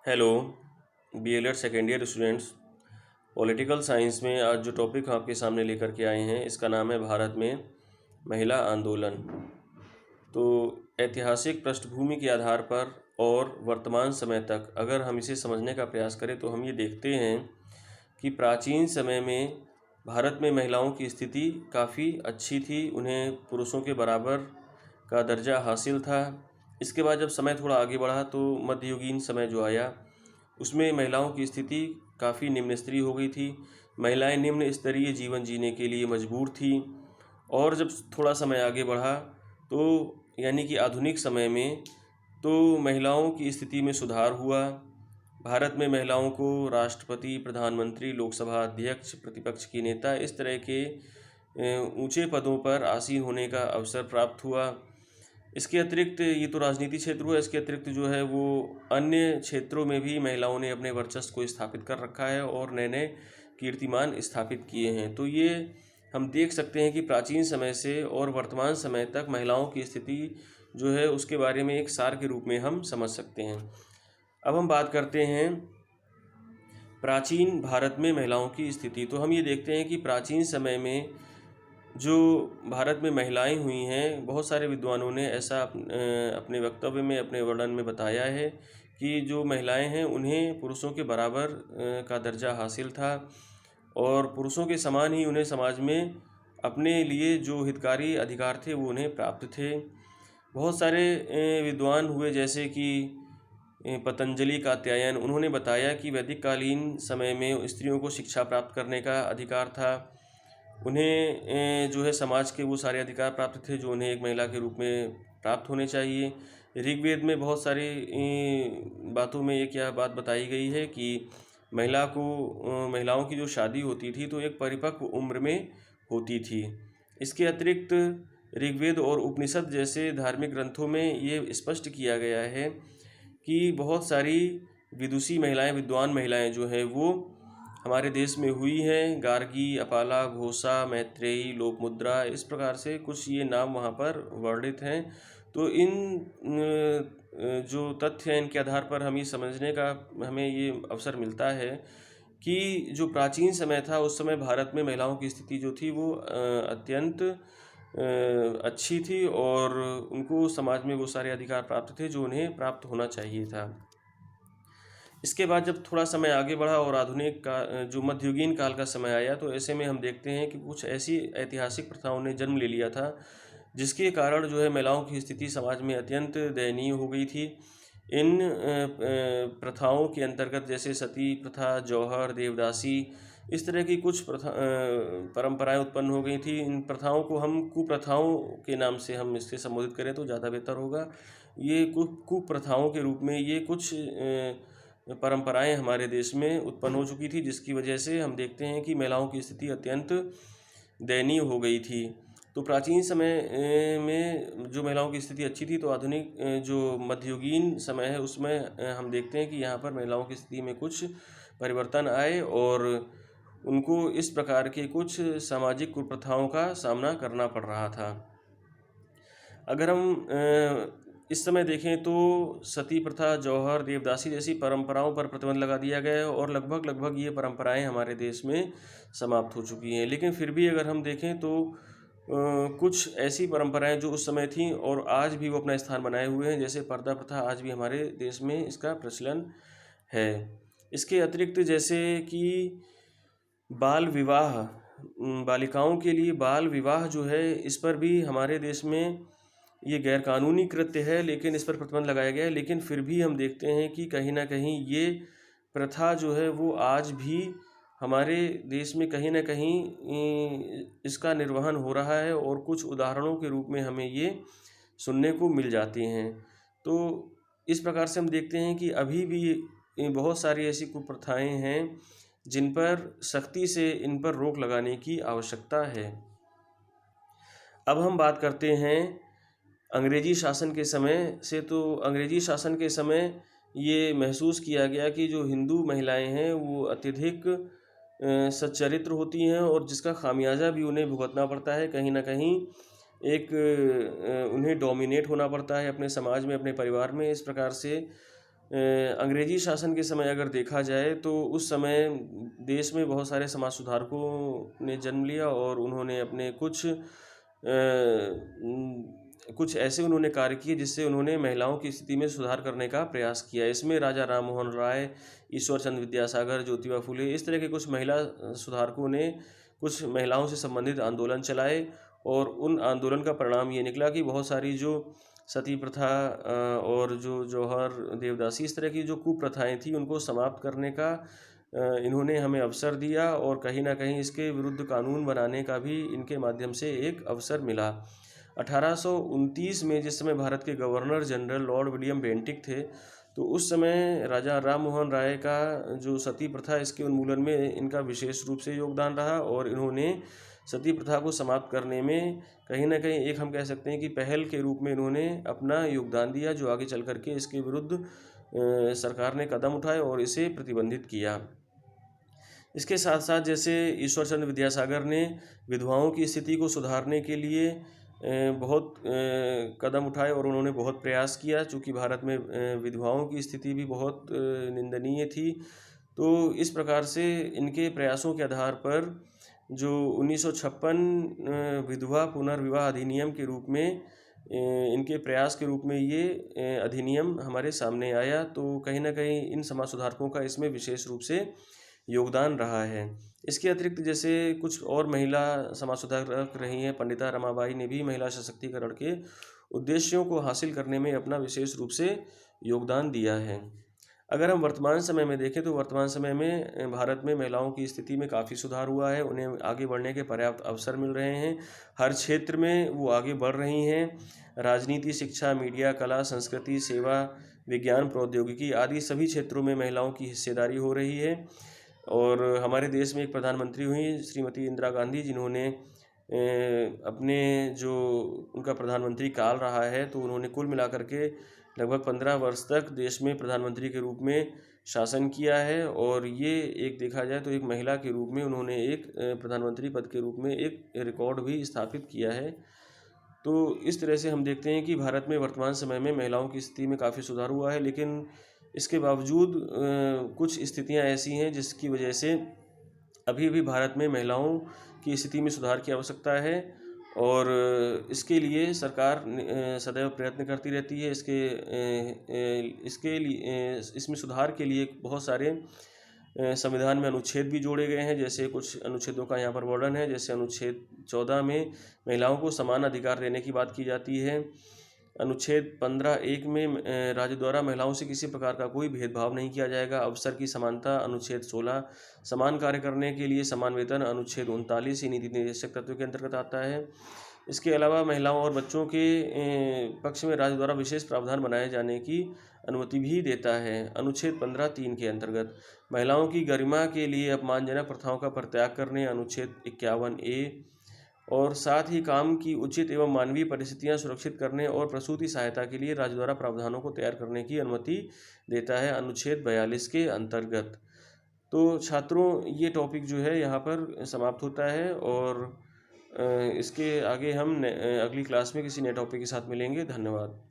Hello B.El.Ed second year students. Political science में आज जो टॉपिक हम आपके सामने लेकर के आए हैं इसका नाम है भारत में महिला आंदोलन। तो ऐतिहासिक पृष्ठभूमि के आधार पर और वर्तमान समय तक अगर हम इसे समझने का प्रयास करें तो हम ये देखते हैं कि प्राचीन समय में भारत में महिलाओं की स्थिति काफ़ी अच्छी थी, उन्हें पुरुषों के बराबर का दर्जा हासिल था। इसके बाद जब समय थोड़ा आगे बढ़ा तो मध्ययुगीन समय जो आया उसमें महिलाओं की स्थिति काफ़ी निम्न स्तरीय हो गई थी। महिलाएं निम्न स्तरीय जीवन जीने के लिए मजबूर थी। और जब थोड़ा समय आगे बढ़ा तो यानी कि आधुनिक समय में तो महिलाओं की स्थिति में सुधार हुआ। भारत में महिलाओं को राष्ट्रपति, प्रधानमंत्री, लोकसभा अध्यक्ष, प्रतिपक्ष की नेता इस तरह के ऊंचे पदों पर आसीन होने का अवसर प्राप्त हुआ। इसके अतिरिक्त ये तो राजनीति क्षेत्र हुआ, इसके अतिरिक्त जो है वो अन्य क्षेत्रों में भी महिलाओं ने अपने वर्चस्व को स्थापित कर रखा है और नए नए कीर्तिमान स्थापित किए हैं। तो ये हम देख सकते हैं कि प्राचीन समय से और वर्तमान समय तक महिलाओं की स्थिति जो है उसके बारे में एक सार के रूप में हम समझ सकते हैं। अब हम बात करते हैं प्राचीन भारत में महिलाओं की स्थिति। तो हम ये देखते हैं कि प्राचीन समय में जो भारत में महिलाएं हुई हैं, बहुत सारे विद्वानों ने ऐसा अपने वक्तव्य में, अपने वर्णन में बताया है कि जो महिलाएं हैं उन्हें पुरुषों के बराबर का दर्जा हासिल था और पुरुषों के समान ही उन्हें समाज में अपने लिए जो हितकारी अधिकार थे वो उन्हें प्राप्त थे। बहुत सारे विद्वान हुए जैसे कि पतंजलि कात्यायन, उन्होंने बताया कि वैदिक कालीन समय में स्त्रियों को शिक्षा प्राप्त करने का अधिकार था। उन्हें जो है समाज के वो सारे अधिकार प्राप्त थे जो उन्हें एक महिला के रूप में प्राप्त होने चाहिए। ऋग्वेद में बहुत सारी बातों में एक यह बात बताई गई है कि महिलाओं की जो शादी होती थी तो एक परिपक्व उम्र में होती थी। इसके अतिरिक्त ऋग्वेद और उपनिषद जैसे धार्मिक ग्रंथों में ये स्पष्ट किया गया है कि बहुत सारी विदुषी महिलाएं, विद्वान महिलाएं जो हैं वो हमारे देश में हुई हैं। गार्गी, अपाला, घोषा, मैत्रेयी, लोकमुद्रा, इस प्रकार से कुछ ये नाम वहाँ पर वर्णित हैं। तो इन जो तथ्य हैं इनके आधार पर हम ये समझने का हमें ये अवसर मिलता है कि जो प्राचीन समय था उस समय भारत में महिलाओं की स्थिति जो थी वो अत्यंत अच्छी थी और उनको समाज में वो सारे अधिकार प्राप्त थे जो उन्हें प्राप्त होना चाहिए था। इसके बाद जब थोड़ा समय आगे बढ़ा और आधुनिक का जो मध्ययुगीन काल का समय आया तो ऐसे में हम देखते हैं कि कुछ ऐसी ऐतिहासिक प्रथाओं ने जन्म ले लिया था जिसके कारण जो है महिलाओं की स्थिति समाज में अत्यंत दयनीय हो गई थी। इन प्रथाओं के अंतर्गत जैसे सती प्रथा, जौहर, देवदासी, इस तरह की कुछ परंपराएं उत्पन्न हो गई थी। इन प्रथाओं को हम कुप्रथाओं के नाम से हम इससे संबोधित करें तो ज़्यादा बेहतर होगा। ये कुप्रथाओं के रूप में ये कुछ परंपराएं हमारे देश में उत्पन्न हो चुकी थी जिसकी वजह से हम देखते हैं कि महिलाओं की स्थिति अत्यंत दयनीय हो गई थी। तो प्राचीन समय में जो महिलाओं की स्थिति अच्छी थी तो आधुनिक जो मध्ययुगीन समय है उसमें हम देखते हैं कि यहाँ पर महिलाओं की स्थिति में कुछ परिवर्तन आए और उनको इस प्रकार के कुछ सामाजिक कुप्रथाओं का सामना करना पड़ रहा था। अगर हम इस समय देखें तो सती प्रथा, जौहर, देवदासी जैसी परंपराओं पर प्रतिबंध लगा दिया गया है और लगभग ये परंपराएं हमारे देश में समाप्त हो चुकी हैं। लेकिन फिर भी अगर हम देखें तो कुछ ऐसी परंपराएं जो उस समय थीं और आज भी वो अपना स्थान बनाए हुए हैं, जैसे पर्दा प्रथा आज भी हमारे देश में इसका प्रचलन है। इसके अतिरिक्त जैसे कि बाल विवाह, बालिकाओं के लिए बाल विवाह जो है इस पर भी हमारे देश में ये गैरकानूनी कृत्य है लेकिन इस पर प्रतिबंध लगाया गया है। लेकिन फिर भी हम देखते हैं कि कहीं ना कहीं ये प्रथा जो है वो आज भी हमारे देश में कहीं ना कहीं इसका निर्वहन हो रहा है और कुछ उदाहरणों के रूप में हमें ये सुनने को मिल जाती हैं। तो इस प्रकार से हम देखते हैं कि अभी भी बहुत सारी ऐसी कुप्रथाएं हैं जिन पर सख्ती से इन पर रोक लगाने की आवश्यकता है। अब हम बात करते हैं अंग्रेजी शासन के समय से। तो अंग्रेजी शासन के समय ये महसूस किया गया कि जो हिंदू महिलाएं हैं वो अत्यधिक सच्चरित्र होती हैं और जिसका खामियाजा भी उन्हें भुगतना पड़ता है। कहीं ना कहीं उन्हें डोमिनेट होना पड़ता है अपने समाज में, अपने परिवार में। इस प्रकार से अंग्रेजी शासन के समय अगर देखा जाए तो उस समय देश में बहुत सारे समाज सुधारकों ने जन्म लिया और उन्होंने अपने कुछ ऐसे उन्होंने कार्य किए जिससे उन्होंने महिलाओं की स्थिति में सुधार करने का प्रयास किया। इसमें राजा राम मोहन राय, ईश्वर चंद्र विद्यासागर, ज्योतिबा फुले, इस तरह के कुछ महिला सुधारकों ने कुछ महिलाओं से संबंधित आंदोलन चलाए और उन आंदोलन का परिणाम ये निकला कि बहुत सारी जो सती प्रथा और जो जौहर देवदासी, इस तरह की जो कुप्रथाएं थी उनको समाप्त करने का इन्होंने हमें अवसर दिया और कहीं ना कहीं इसके विरुद्ध कानून बनाने का भी इनके माध्यम से एक अवसर मिला। 1829 में जिस समय भारत के governor general Lord William Bentinck थे, तो उस समय राजा राम मोहन राय का जो सती प्रथा, इसके उन्मूलन में इनका विशेष रूप से योगदान रहा और इन्होंने सती प्रथा को समाप्त करने में कहीं ना कहीं एक हम कह सकते हैं कि पहल के रूप में इन्होंने अपना योगदान दिया, जो आगे चल करके इसके विरुद्ध सरकार ने कदम उठाए और इसे प्रतिबंधित किया। इसके साथ साथ जैसे ईश्वर चंद्र विद्यासागर ने विधवाओं की स्थिति को सुधारने के लिए बहुत कदम उठाए और उन्होंने बहुत प्रयास किया। चूँकि भारत में विधवाओं की स्थिति भी बहुत निंदनीय थी, तो इस प्रकार से इनके प्रयासों के आधार पर जो 1956 विधवा पुनर्विवाह अधिनियम के रूप में इनके प्रयास के रूप में ये अधिनियम हमारे सामने आया। तो कहीं ना कहीं इन समाज सुधारकों का इसमें विशेष रूप से योगदान रहा है। इसके अतिरिक्त जैसे कुछ और महिला समाज सुधारक रही हैं, पंडिता रमाबाई ने भी महिला सशक्तिकरण के उद्देश्यों को हासिल करने में अपना विशेष रूप से योगदान दिया है। अगर हम वर्तमान समय में देखें तो वर्तमान समय में भारत में महिलाओं की स्थिति में काफ़ी सुधार हुआ है, उन्हें आगे बढ़ने के पर्याप्त अवसर मिल रहे हैं, हर क्षेत्र में वो आगे बढ़ रही हैं। राजनीति, शिक्षा, मीडिया, कला, संस्कृति, सेवा, विज्ञान, प्रौद्योगिकी आदि सभी क्षेत्रों में महिलाओं की हिस्सेदारी हो रही है। और हमारे देश में एक प्रधानमंत्री हुई श्रीमती इंदिरा गांधी, जिन्होंने अपने जो उनका प्रधानमंत्री काल रहा है, तो उन्होंने कुल मिलाकर के लगभग 15 वर्ष तक देश में प्रधानमंत्री के रूप में शासन किया है। और ये एक देखा जाए तो एक महिला के रूप में उन्होंने एक प्रधानमंत्री पद के रूप में एक रिकॉर्ड भी स्थापित किया है। तो इस तरह से हम देखते हैं कि भारत में वर्तमान समय में महिलाओं की स्थिति में काफ़ी सुधार हुआ है, लेकिन इसके बावजूद कुछ स्थितियां ऐसी हैं जिसकी वजह से अभी भी भारत में महिलाओं की स्थिति में सुधार की आवश्यकता है और इसके लिए सरकार सदैव प्रयत्न करती रहती है। इसके लिए इसमें सुधार के लिए बहुत सारे संविधान में अनुच्छेद भी जोड़े गए हैं। जैसे कुछ अनुच्छेदों का यहाँ पर वर्णन है। जैसे अनुच्छेद 14 में महिलाओं को समान अधिकार देने की बात की जाती है। अनुच्छेद 15(1) में राज्य द्वारा महिलाओं से किसी प्रकार का कोई भेदभाव नहीं किया जाएगा। अवसर की समानता। अनुच्छेद 16 समान कार्य करने के लिए समान वेतन। अनुच्छेद 39 ही नीति निर्देशक तत्व के अंतर्गत आता है। इसके अलावा महिलाओं और बच्चों के पक्ष में राज्य द्वारा विशेष प्रावधान बनाए जाने की अनुमति भी देता है। अनुच्छेद 15(3) के अंतर्गत महिलाओं की गरिमा के लिए अपमानजनक प्रथाओं का परित्याग करने। अनुच्छेद 51(a) और साथ ही काम की उचित एवं मानवीय परिस्थितियां सुरक्षित करने और प्रसूति सहायता के लिए राज्य द्वारा प्रावधानों को तैयार करने की अनुमति देता है अनुच्छेद 42 के अंतर्गत। तो छात्रों, ये टॉपिक जो है यहाँ पर समाप्त होता है और इसके आगे हम अगली क्लास में किसी नए टॉपिक के साथ मिलेंगे। धन्यवाद।